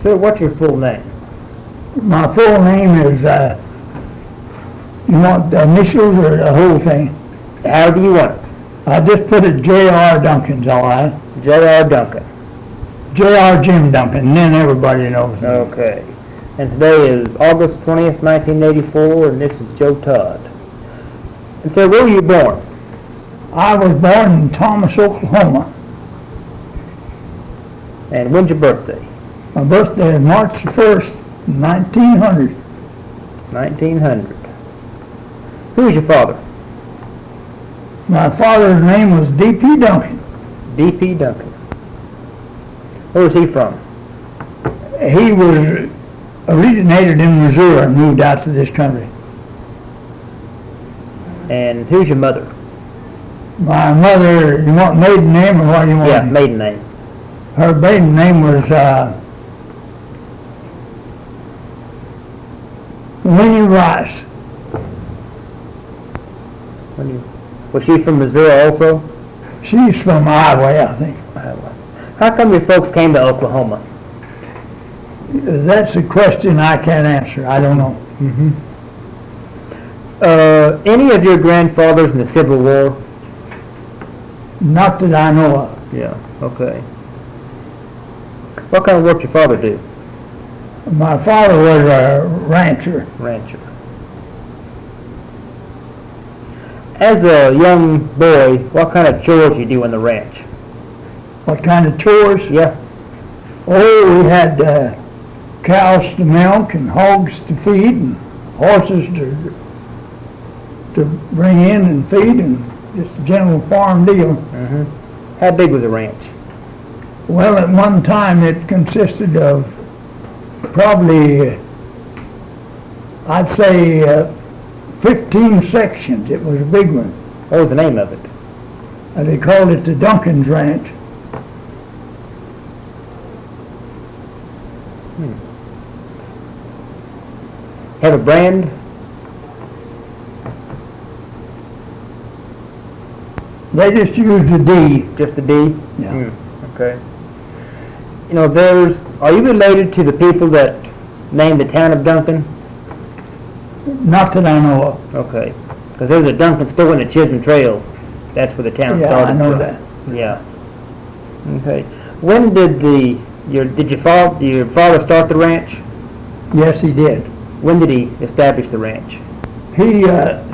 Sir, what's your full name? My full name is, you want the initials or the whole thing? However you want it. I just put it J.R. Duncan's all right. J.R. Duncan. J.R. Jim Duncan, and then everybody knows him. Okay. And today is August 20th, 1984, and this is Joe Todd. And so, where were you born? I was born in Thomas, Oklahoma. And when's your birthday? My birthday is March the 1st, 1900. 1900. Who was your father? My father's name was D.P. Duncan. D.P. Duncan. Where was he from? He was originated in Missouri and moved out to this country. And who's your mother? My mother, you want maiden name or what do you want? Yeah, maiden name. Her maiden name was Winnie Rice. Was she from Missouri also? She's from Iowa, I think. How come your folks came to Oklahoma? That's a question I can't answer. I don't know. Any of your grandfathers in the Civil War? Not that I know of. Yeah, okay. What kind of work did your father do? My father was a rancher. Rancher. As a young boy, what kind of chores you do on the ranch? What kind of chores? Yeah. Oh, we had cows to milk and hogs to feed and horses to bring in and feed and just a general farm deal. How big was the ranch? Well, at one time it consisted of probably, I'd say, 15 sections. It was a big one. What was the name of it? They called it the Duncan's Ranch. Have a brand? They just used a D. Just a D? Yeah. Okay. You know, are you related to the people that named the town of Duncan? Not that I know of. Okay. Because there's a Duncan store in the Chisholm Trail. That's where the town started. Yeah, I know that. Yeah. Okay. When did your father start the ranch? Yes, he did. When did he establish the ranch? He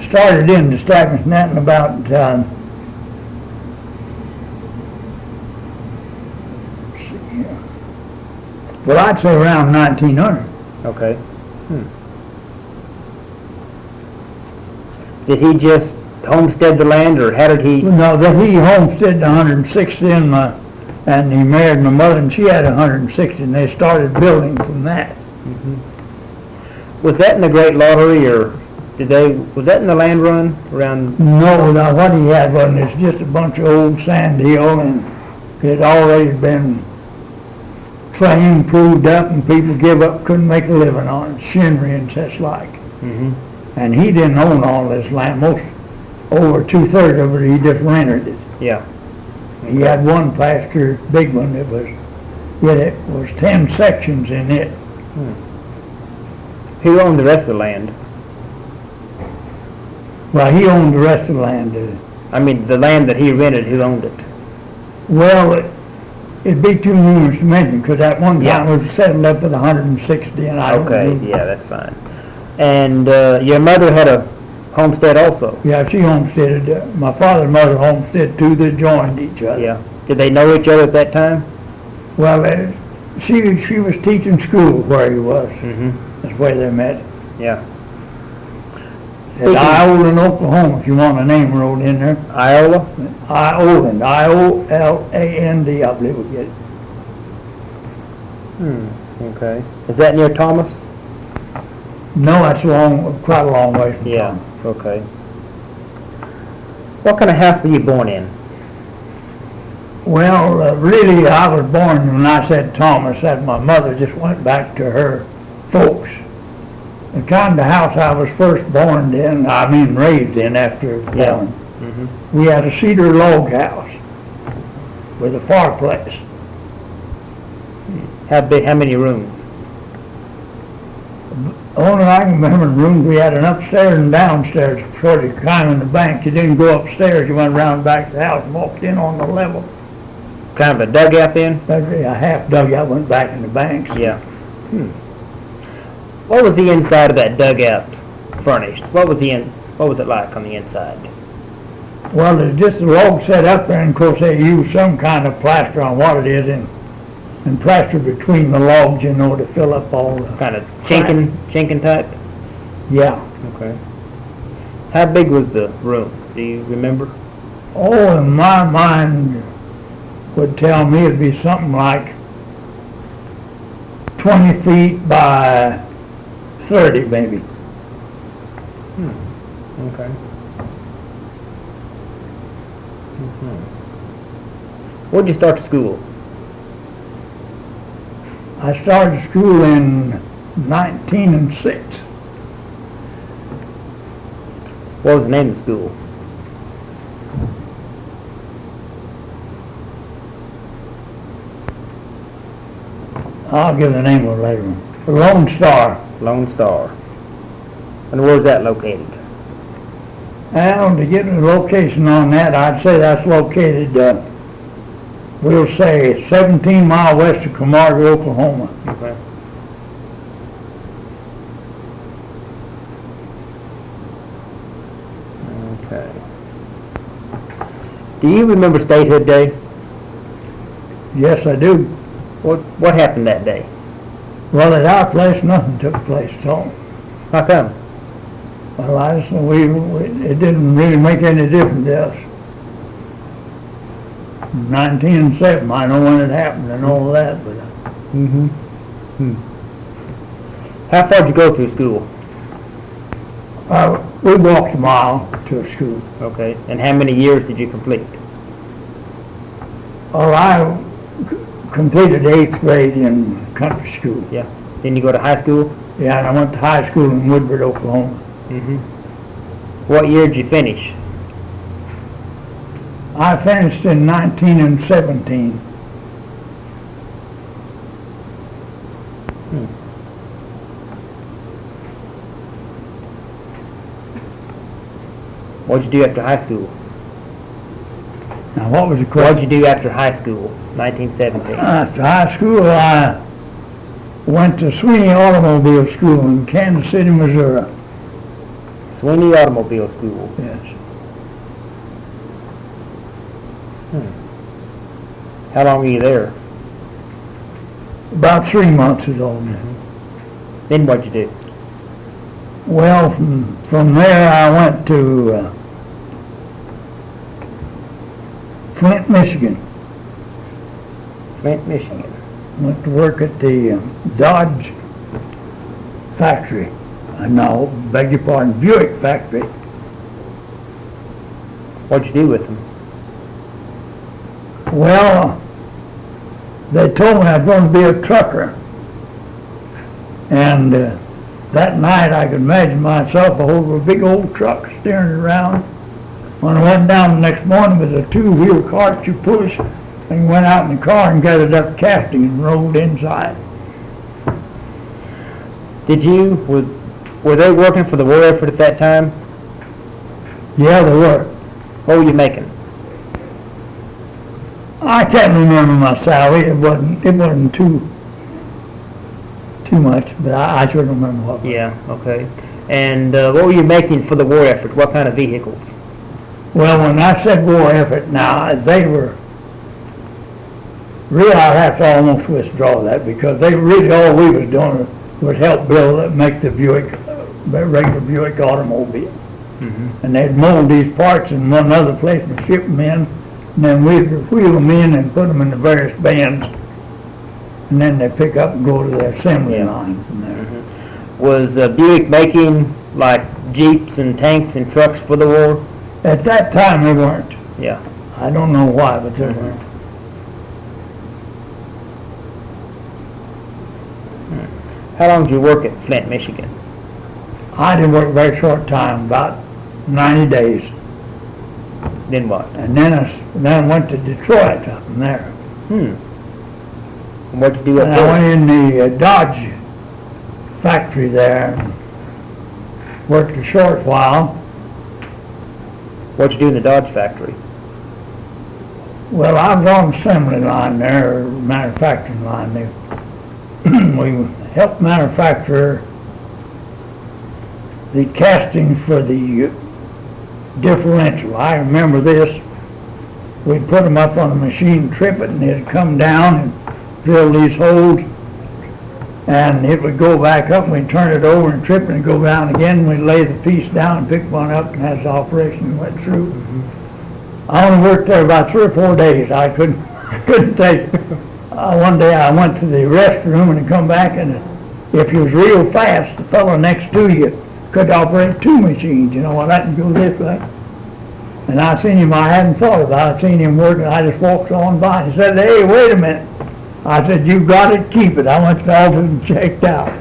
started in establishing that in about well, I'd say around 1900. Okay. Did he just homestead the land, or how did he? No, that he homesteaded 160 and he married my mother, and she had 160, and they started building from that. Was that in the Great Lottery, or was that in the land run around? No, now what he had was just a bunch of old sand hill, and it had already been framed, proved up, and people give up, couldn't make a living on it, shinnery and such like. And he didn't own all this land. Over 2/3 of it, he just rented it. Yeah. Okay. He had one pasture, big one, it was 10 sections in it. Who owned the rest of the land? Well, he owned the rest of the land. I mean, the land that he rented, who owned it? Well, it'd be too numerous to mention, because that one time was settled up at 160, and I don't know. Yeah, that's fine. And your mother had a homestead also? Yeah, she homesteaded. My father and mother homesteaded too. They joined each other. Yeah. Did they know each other at that time? Well, she was teaching school where he was. That's where they met. Yeah. At Ioland, Oklahoma, if you want a name wrote in there. Iola? Ioland, I-O-L-A-N-D, I believe we get it. Okay. Is that near Thomas? No, that's quite a long way from Thomas. Okay. What kind of house were you born in? Well, really, I was born when I said Thomas, that my mother just went back to her folks. The kind of house I was first born in, raised in after born. We had a cedar log house with a fireplace. How big? How many rooms? Only I can remember the rooms, we had an upstairs and downstairs, sort of climbing the bank. You didn't go upstairs, you went around back to the house and walked in on the level. Kind of a dugout then? A half dugout went back in the banks. Yeah. What was the inside of that dugout furnished? What was it like on the inside? Well, there's just a log set up there, and of course they use some kind of plaster on what it is, and plaster between the logs, you know, to fill up all the... Kind of chinking type? Yeah. Okay. How big was the room? Do you remember? Oh, in my mind would tell me it'd be something like 20 feet by 30 maybe. Okay. When'd you start school? I started school in 1906. What was the name of the school? I'll give the name of it later. Lone Star. Lone Star. And where's that located? Well, to get the location on that, I'd say that's located, we'll say 17 miles west of Camargo, Oklahoma. Okay. Okay. Do you remember Statehood Day? Yes, I do. What happened that day? Well, at our place, nothing took place at all. How come? Well, it didn't really make any difference to us. 1907, I know when it happened and all that, but... How far did you go through school? We walked a mile to a school. Okay. And how many years did you complete? Well, I completed 8th grade in country school. Yeah. Then you go to high school? Yeah, and I went to high school in Woodward, Oklahoma. What year did you finish? I finished in 1917. What did you do after high school? Now, what was the What question? did you do after high school, 1917? After high school, I went to Sweeney Automobile School in Kansas City, Missouri. Sweeney Automobile School. Yes. How long were you there? About 3 months is all. Then what'd you do? Well, from there I went to Flint, Michigan. Flint, Michigan. Went to work at the Dodge factory. No, beg your pardon, Buick factory. What'd you do with them? Well, they told me I was going to be a trucker. And that night I could imagine myself over a big old truck steering it around. When I went down the next morning with a 2-wheel cart you push, and went out in the car and gathered up casting and rolled inside. Were they working for the war effort at that time? Yeah, they were. What were you making? I can't remember my salary. It wasn't too much, but I should remember what. Yeah, okay. And what were you making for the war effort? What kind of vehicles? Well, when I said war effort, now they were really, I'd have to almost withdraw that, because they really, all we was doing was help make the Buick, regular Buick automobile. And they'd mold these parts in one other place and ship them in, and then we'd wheel them in and put them in the various bands, and then they pick up and go to the assembly line from there. Was Buick making like Jeeps and tanks and trucks for the war? At that time they weren't. Yeah. I don't know why, but they weren't. How long did you work at Flint, Michigan? I did work a very short time, about 90 days. Then what? And then I went to Detroit up from there. And what'd you do up And there? I went in the Dodge factory there. Worked a short while. What'd you do in the Dodge factory? Well, I was on the assembly line there, or manufacturing line there. We helped manufacture the castings for the differential. I remember this. We'd put them up on the machine, trip it, and it'd come down and drill these holes. And it would go back up, and we'd turn it over and trip it and go down again. We'd lay the piece down and pick one up, and as the operation went through. I only worked there about 3 or 4 days. I couldn't take it. One day I went to the restroom and come back, and if you was real fast, the fellow next to you could operate 2 machines. You know what? I can go this way. And I seen him. I hadn't thought about it. I seen him working. I just walked on by. He said, "Hey, wait a minute." I said, "You got it. Keep it." I went to the office and checked out.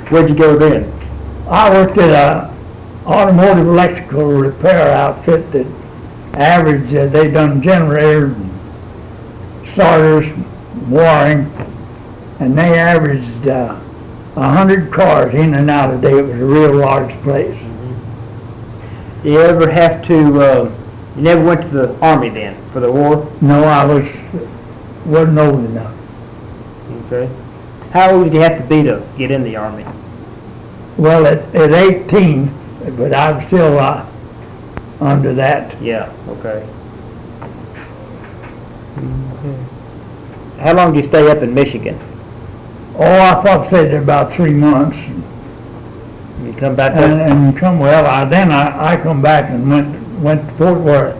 Where'd you go then? I worked at a automotive electrical repair outfit that averaged, they done generators, starters, wiring, and they averaged 100 cars in and out a day. It was a real large place. Do you ever have to, you never went to the Army then, for the war? No, I wasn't old enough. Okay. How old did you have to be to get in the Army? Well, at 18, but I'm still under that. Yeah, okay. How long did you stay up in Michigan? Oh, I probably stayed there about 3 months. You come back up? And come, well, I come back and went to Fort Worth.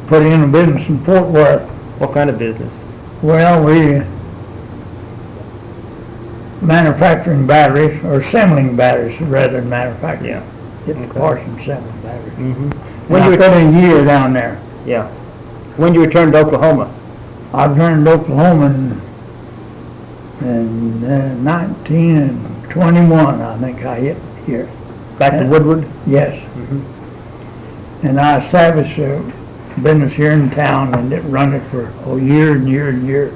Put in a business in Fort Worth. What kind of business? Well, we manufacturing batteries, or assembling batteries rather than manufacturing. Yeah. Get the parts and assembling batteries. Mm-hmm. When you spent a year down there. Yeah. When did you return to Oklahoma? I returned to Oklahoma in 1921, I think I hit here. Back to Woodward? Yes. Mm-hmm. And I established a business here in town and run it for a year and year and year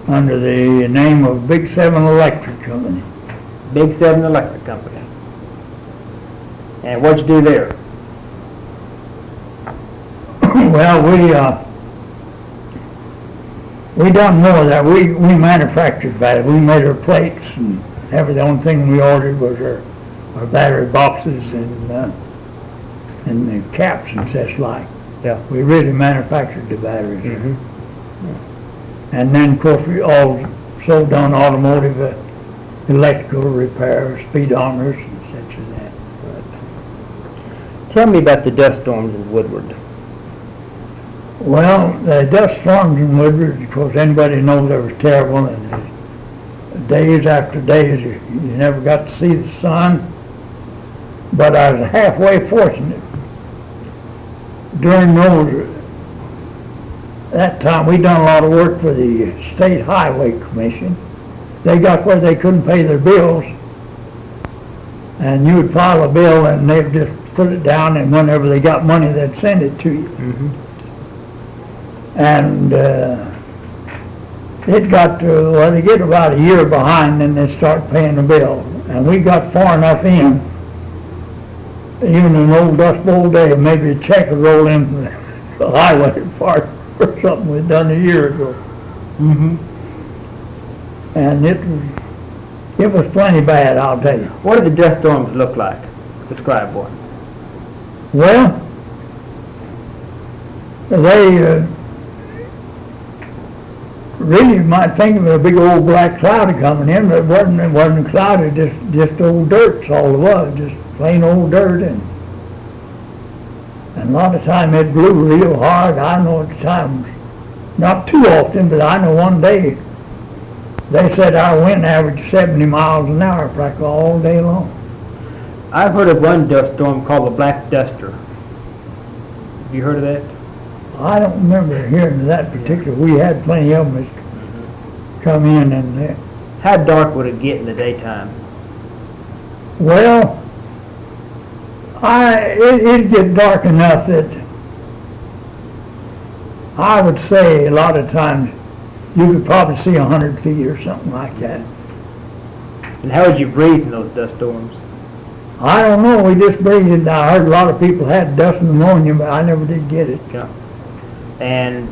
under the name of Big 7 Electric Company. Big 7 Electric Company. And what'd you do there? Well, we done more of that. We manufactured batteries. We made our plates and the only thing we ordered was our battery boxes and the caps and such like. Yeah. We really manufactured the batteries. Mm-hmm. And then, of course, we also done automotive electrical repair, speedometers and such as that. Tell me about the dust storms in Woodward. Well, the dust storms in Woodward, of course, anybody knows they were terrible, and days after days, you never got to see the sun. But I was halfway fortunate. During that time, we done a lot of work for the State Highway Commission. They got where they couldn't pay their bills, and you would file a bill, and they'd just put it down, and whenever they got money, they'd send it to you. Mm-hmm. And it got to, well, they get about a year behind, then they start paying the bill. And we got far enough in, even an old Dust Bowl day, maybe a check would roll in from the highway department for something we'd done a year ago. Mm-hmm. And it was plenty bad, I'll tell you. What did the dust storms look like? Describe one. Well, they really might think of a big old black cloud coming in, but it wasn't a cloud, it just old dirt's all it was, just plain old dirt. And a lot of time it blew real hard. I know at times, not too often, but I know one day they said our wind averaged 70 miles an hour practically all day long. I've heard of one dust storm called the Black Duster. Have you heard of that? I don't remember hearing of that particular. We had plenty of them come in and How dark would it get in the daytime? well, it'd get dark enough that I would say a lot of times you could probably see 100 feet or something like that. And how would you breathe in those dust storms? I don't know, we just breathed. I heard a lot of people had dust pneumonia, but I never did get it. Yeah. And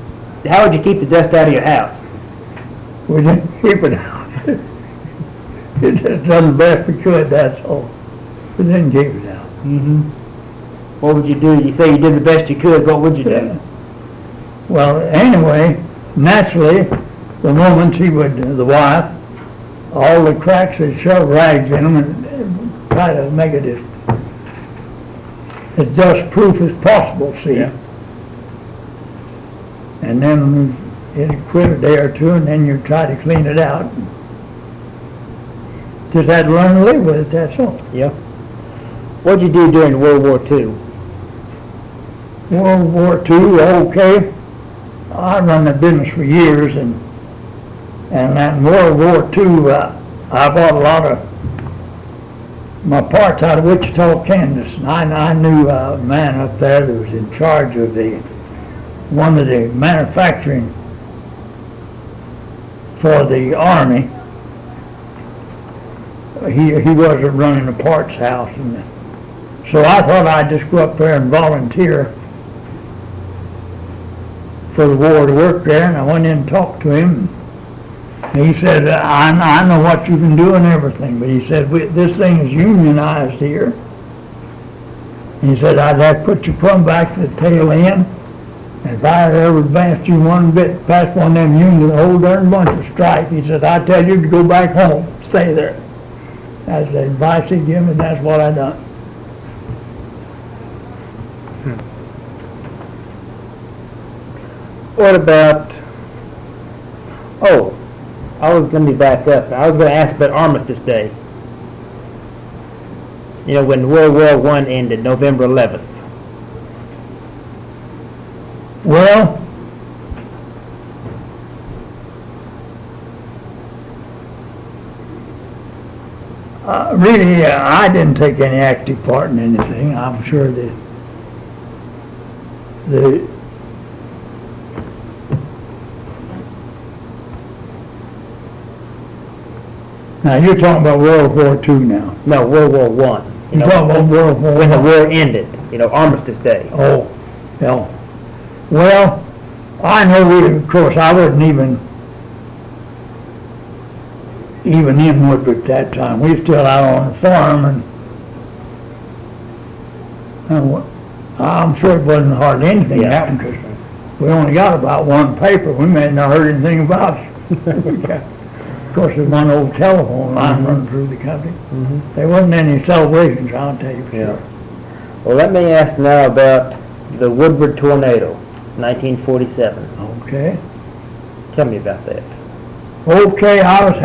how would you keep the dust out of your house? We didn't keep it out. It just done the best we could, that's all. We didn't keep it out. Mm-hmm. What would you do? You say you did the best you could. What would you do? Well, anyway, naturally, the woman, the wife, all the cracks, they'd shove rags in them and try to make it as dust-proof as possible, see? Yeah. And then it'd quit a day or two, and then you'd try to clean it out. Just had to learn to live with it, that's all. Yeah. What did you do during World War II? World War II, okay. I run the business for years, and in World War II, I bought a lot of my parts out of Wichita, Kansas, and I knew a man up there that was in charge of one of the manufacturing for the Army. He wasn't running a parts house, and so I thought I'd just go up there and volunteer for the war to work there, and I went in and talked to him. And he said, I know what you can do and everything, but he said, this thing is unionized here. And he said, I'd have to put you plumb back to the tail end, and if I ever advanced you one bit past one of them unions, the whole darn bunch would strike. He said, I tell you to go back home, stay there. That's the advice he gave me, and that's what I done. What about, I was going to be back up. I was going to ask about Armistice Day. You know, when World War I ended, November 11th. Well, really, I didn't take any active part in anything. I'm sure that now you're talking about World War II now. No, World War I. You're talking about World War when the I. war ended, Armistice Day. Oh, yeah. Well, I know of course, I wasn't even in Woodward at that time. We were still out on the farm, and I'm sure it wasn't hardly anything happened, because we only got about one paper. We may not heard anything about it. Of course, there's one old telephone line running through the country. Mm-hmm. There wasn't any celebrations, I'll tell you for sure. Well, let me ask now about the Woodward tornado, 1947. Okay. Tell me about that. Okay, I was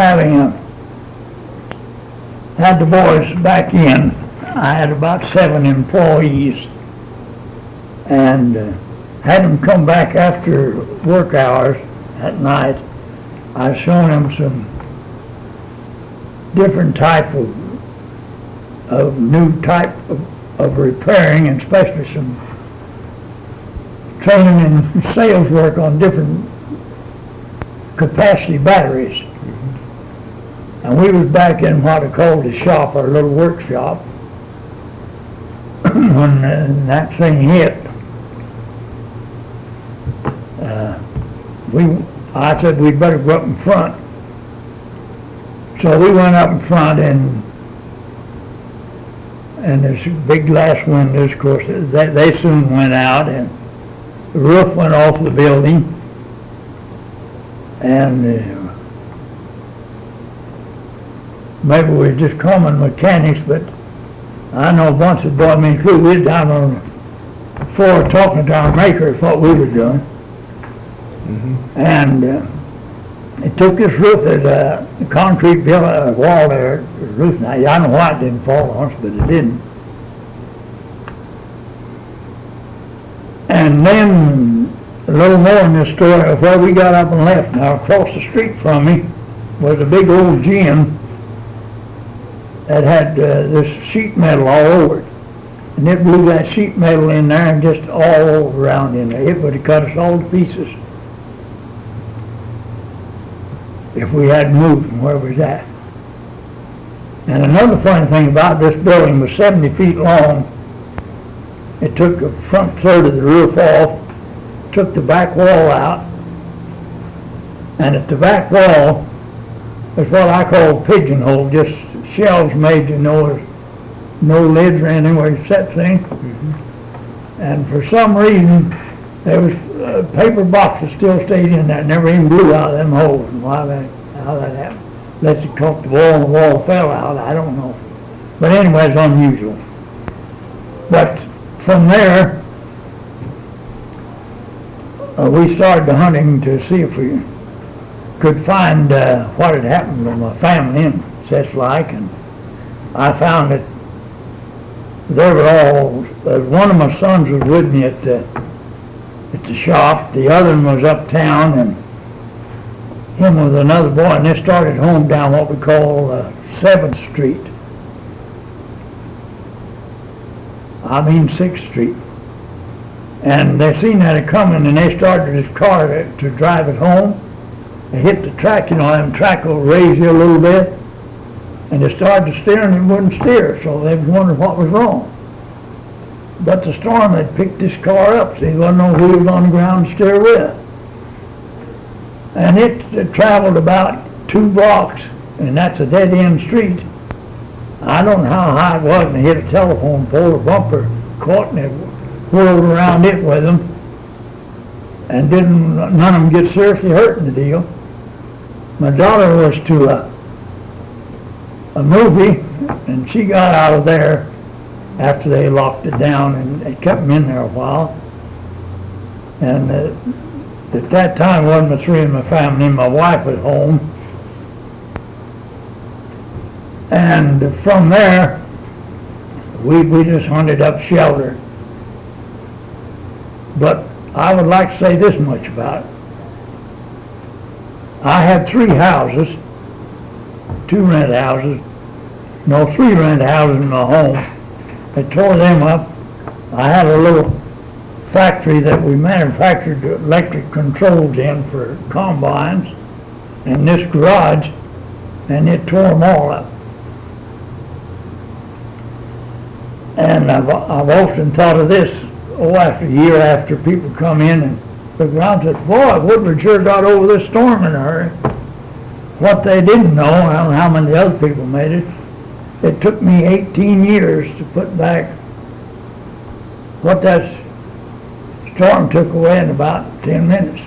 had the boys back in. I had about 7 employees, and had them come back after work hours at night. I shown them some different type of new type of repairing, and especially some training and sales work on different capacity batteries. Mm-hmm. And we was back in what I called the shop, our little workshop, when that thing hit. I said we'd better go up in front. So we went up in front, and there's big glass windows, of course. They soon went out, and the roof went off the building. And maybe we're just common mechanics, but I know a bunch of boys, we was down on the floor talking to our maker is what we were doing. Mm-hmm. And it took this roof, there's a concrete wall there, roof. Now, I know why it didn't fall on us, but it didn't. And then a little more in this story of where we got up and left. Now, across the street from me was a big old gym that had this sheet metal all over it. And it blew that sheet metal in there and just all around in there. It would have cut us all to pieces. if we hadn't moved from where we was at. And another funny thing about this building was 70 feet long. It took the front third of the roof off, took the back wall out, and at the back wall is what I call pigeonhole, just shelves made, you know, there's no lids or anything where you set things. And for some reason, there was paper boxes still stayed in there, never even blew out of them holes. And how that happened? Unless it caught the wall and the wall fell out, I don't know. But anyway, it's unusual. But from there, we started hunting to see if we could find what had happened to my family and such like. And I found that they were all, one of my sons was with me at the shop, the other one was uptown, and him with another boy, and they started home down what we call 7th Street. I mean 6th Street. And they seen that it coming, and they started this car to drive it home. They hit the track, you know, and the track will raise you a little bit, and they started to steer, and it wouldn't steer, so they was wondering what was wrong. But the storm had picked this car up, so there wasn't no wheels on the ground to steer with. And it traveled about 2 blocks, and that's a dead-end street. I don't know how high it was, and it hit a telephone pole, a bumper caught, and it whirled around it with them, and none of them get seriously hurt in the deal. My daughter was to a movie, and she got out of there after they locked it down, and they kept them in there a while. And at that time, it wasn't the 3 of my family. My wife was home. And from there, we just hunted up shelter. But I would like to say this much about it. I had 3 houses, 2 rent houses, no, 3 rent houses in my home. They tore them up. I had a little factory that we manufactured electric controls in for combines, and this garage, and it tore them all up. And I've often thought of this, after a year after people come in and look around and said, boy, Woodward sure got over this storm in a hurry. What they didn't know, I don't know how many other people made it, it took me 18 years to put back what that storm took away in about 10 minutes.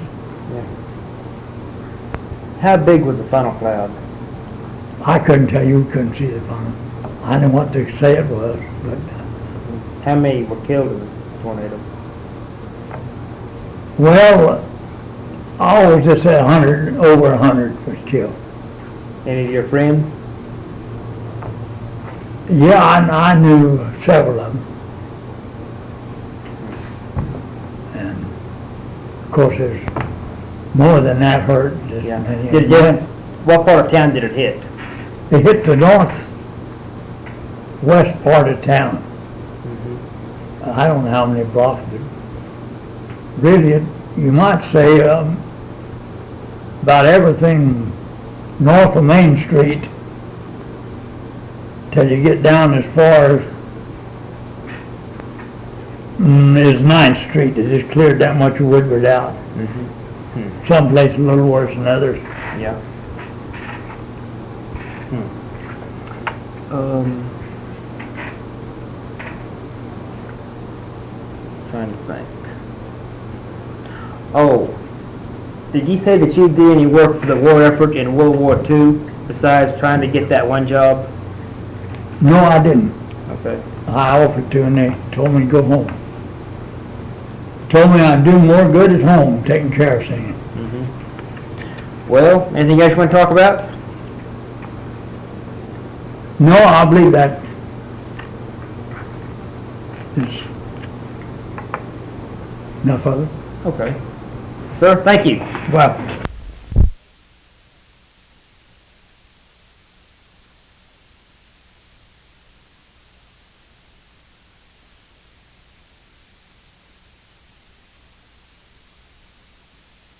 Yeah. How big was the funnel cloud? I couldn't tell you, we couldn't see the funnel. I didn't know what to say it was, but... How many were killed in the tornado? Well, I always just said 100, over 100 was killed. Any of your friends? Yeah, I knew several of them. And of course, there's more than that hurt. Yeah. Did it just, what part of town did it hit? It hit the northwest part of town. I don't know how many blocks, but really, you might say about everything north of Main Street till you get down as far as is 9th Street. They just cleared that much of Woodward out. Some places a little worse than others. Yeah. Trying to think. Oh, did you say that you did any work for the war effort in World War II besides trying to get that one job? No, I didn't. Okay. I offered to, and they told me to go home. Told me I'd do more good at home, taking care of things. Well, anything else you want to talk about? No, I believe that. It's enough of it. Okay. Sir, thank you. Well.